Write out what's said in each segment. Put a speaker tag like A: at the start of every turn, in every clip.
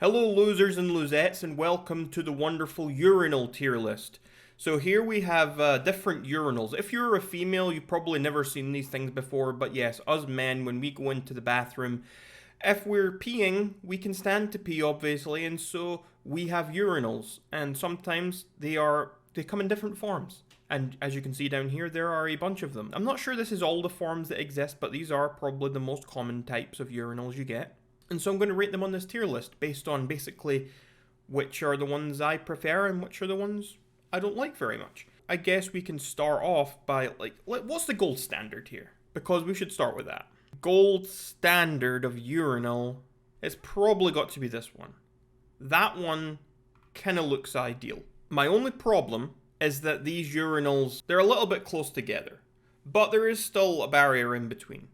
A: Hello losers and losettes, and welcome to the wonderful urinal tier list. So here we have different urinals. If you're a female, you've probably never seen these things before, but yes, us men, when we go into the bathroom, if we're peeing, we can stand to pee obviously, and so we have urinals, and sometimes they come in different forms. And as you can see down here, there are a bunch of them. I'm not sure this is all the forms that exist, but these are probably the most common types of urinals you get. And so I'm going to rate them on this tier list based on basically which are the ones I prefer and which are the ones I don't like very much. I guess we can start off by, what's the gold standard here? Because we should start with that. Gold standard of urinal, it's probably got to be this one. That one kind of looks ideal. My only problem is that these urinals, they're a little bit close together, but there is still a barrier in between.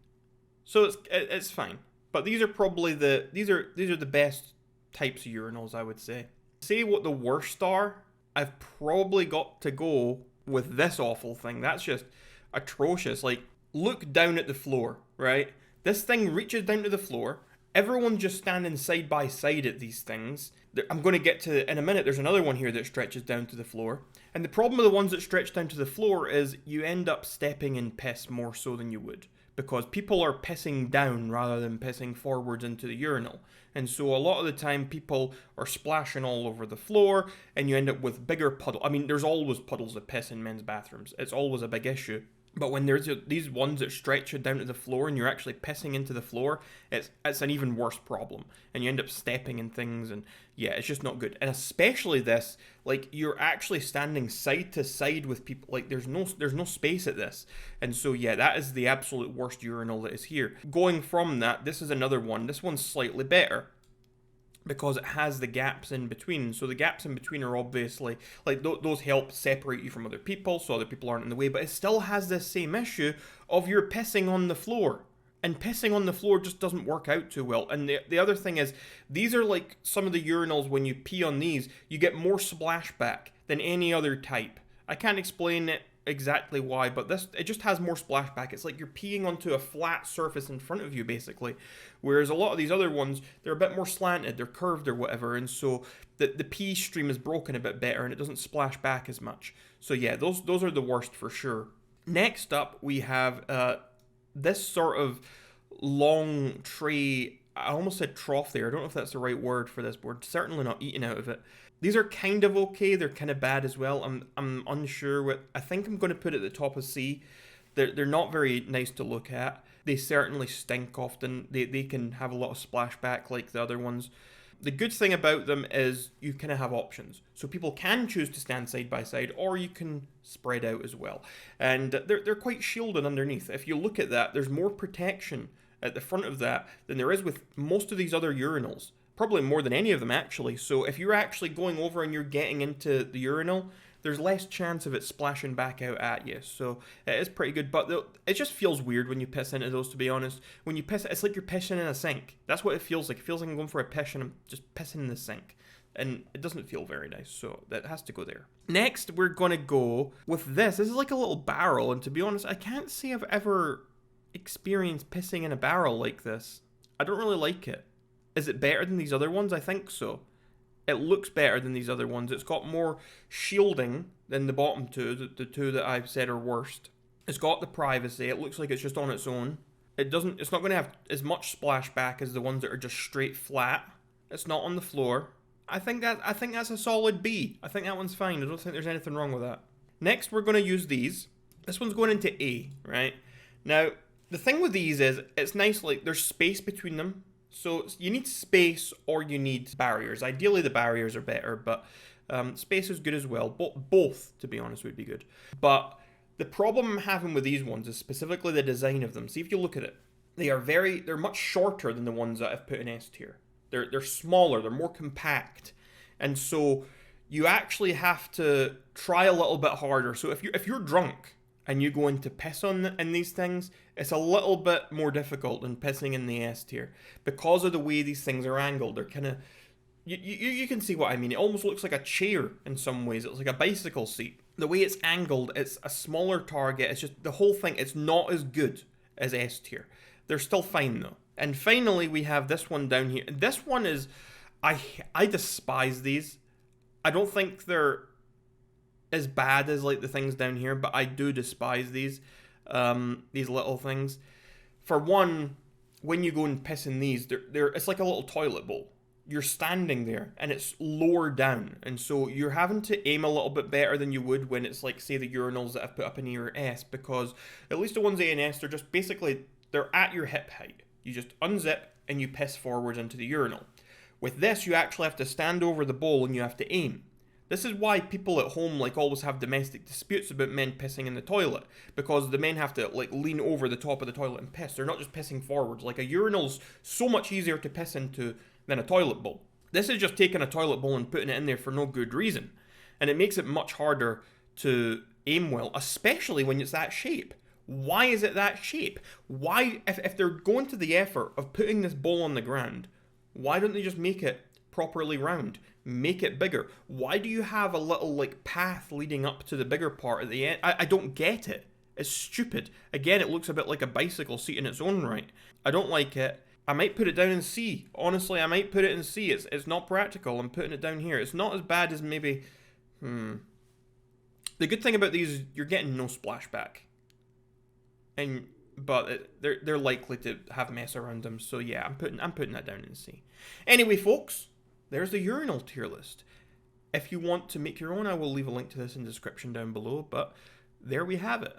A: So it's fine. But these are probably these are the best types of urinals, I would say. Say what the worst are, I've probably got to go with this awful thing. That's just atrocious. Like, look down at the floor, right? This thing reaches down to the floor. Everyone's just standing side by side at these things. I'm going to get to, in a minute, there's another one here that stretches down to the floor. And the problem with the ones that stretch down to the floor is you end up stepping in piss more so than you would. Because people are pissing down rather than pissing forwards into the urinal. And so a lot of the time people are splashing all over the floor and you end up with bigger puddles. I mean, there's always puddles of piss in men's bathrooms. It's always a big issue. But when there's these ones that stretch it down to the floor and you're actually pissing into the floor, it's an even worse problem. And you end up stepping in things and yeah, it's just not good. And especially this, like, you're actually standing side to side with people. Like, there's no space at this. And so yeah, that is the absolute worst urinal that is here. Going from that, this is another one. This one's slightly better, because it has the gaps in between. So the gaps in between are obviously, like, those help separate you from other people so other people aren't in the way, but it still has this same issue of you're pissing on the floor. And pissing on the floor just doesn't work out too well. And the other thing is, these are like some of the urinals, when you pee on these, you get more splashback than any other type. I can't explain it exactly why, but it just has more splashback. It's like you're peeing onto a flat surface in front of you, basically. Whereas a lot of these other ones, they're a bit more slanted, they're curved or whatever, and so the pee stream is broken a bit better and it doesn't splash back as much. So yeah, those are the worst for sure. Next up, we have this sort of long tray. I almost said trough there. I don't know if that's the right word for this. We're certainly not eating out of it. These are kind of okay. They're kind of bad as well. I'm unsure. I think I'm going to put it at the top of C. They're not very nice to look at. They certainly stink often. They can have a lot of splashback like the other ones. The good thing about them is you kind of have options. So people can choose to stand side by side, or you can spread out as well. And they're quite shielded underneath. If you look at that, there's more protection at the front of that than there is with most of these other urinals. Probably more than any of them, actually. So if you're actually going over and you're getting into the urinal, there's less chance of it splashing back out at you. So it is pretty good, but it just feels weird when you piss into those, to be honest. When you piss, it's like you're pissing in a sink. That's what it feels like. It feels like I'm going for a piss and I'm just pissing in the sink. And it doesn't feel very nice, so that has to go there. Next, we're going to go with this. This is like a little barrel, and to be honest, I can't say I've ever experienced pissing in a barrel like this. I don't really like it. Is it better than these other ones? I think so. It looks better than these other ones. It's got more shielding than the bottom two, the two that I've said are worst. It's got the privacy. It looks like it's just on its own. It's not going to have as much splashback as the ones that are just straight flat. It's not on the floor. I think that's a solid B. I think that one's fine. I don't think there's anything wrong with that. Next, we're going to use these. This one's going into A, right? Now, the thing with these is, it's nice, like, there's space between them. So you need space or you need barriers. Ideally, the barriers are better, but space is good as well. Both, to be honest, would be good. But the problem I'm having with these ones is specifically the design of them. See, if you look at it, they're much shorter than the ones that I've put in S tier. They're smaller, they're more compact, and so you actually have to try a little bit harder. So if you're drunk and you go into piss in these things, it's a little bit more difficult than pissing in the S tier because of the way these things are angled. They're kind of, you can see what I mean. It almost looks like a chair in some ways. It's like a bicycle seat. The way it's angled, it's a smaller target. It's just the whole thing. It's not as good as S tier. They're still fine though. And finally, we have this one down here. This one is, I despise these. I don't think they're as bad as like the things down here, but I do despise these little things. For one, when you go and piss in these, they're it's like a little toilet bowl. You're standing there and it's lower down, and so you're having to aim a little bit better than you would when it's like, say, the urinals that I've put up in your S, because at least the ones A and S, they're just basically, they're at your hip height. You just unzip and you piss forwards into the urinal. With this, you actually have to stand over the bowl and you have to aim. This is why people at home like always have domestic disputes about men pissing in the toilet, because the men have to like lean over the top of the toilet and piss. They're not just pissing forwards. Like, a urinal's so much easier to piss into than a toilet bowl. This is just taking a toilet bowl and putting it in there for no good reason. And it makes it much harder to aim well, especially when it's that shape. Why is it that shape? Why, if they're going to the effort of putting this bowl on the ground, why don't they just make it properly round? Make it bigger. Why do you have a little like path leading up to the bigger part at the end? I don't get it. It's stupid. Again, it looks a bit like a bicycle seat in its own right. I don't like it. I might put it down in C. Honestly, I might put it in C. It's not practical. I'm putting it down here. It's not as bad as maybe... The good thing about these is you're getting no splashback. But they're likely to have mess around them. So yeah, I'm putting that down in C. Anyway, folks, there's the urinal tier list. If you want to make your own, I will leave a link to this in the description down below. But there we have it.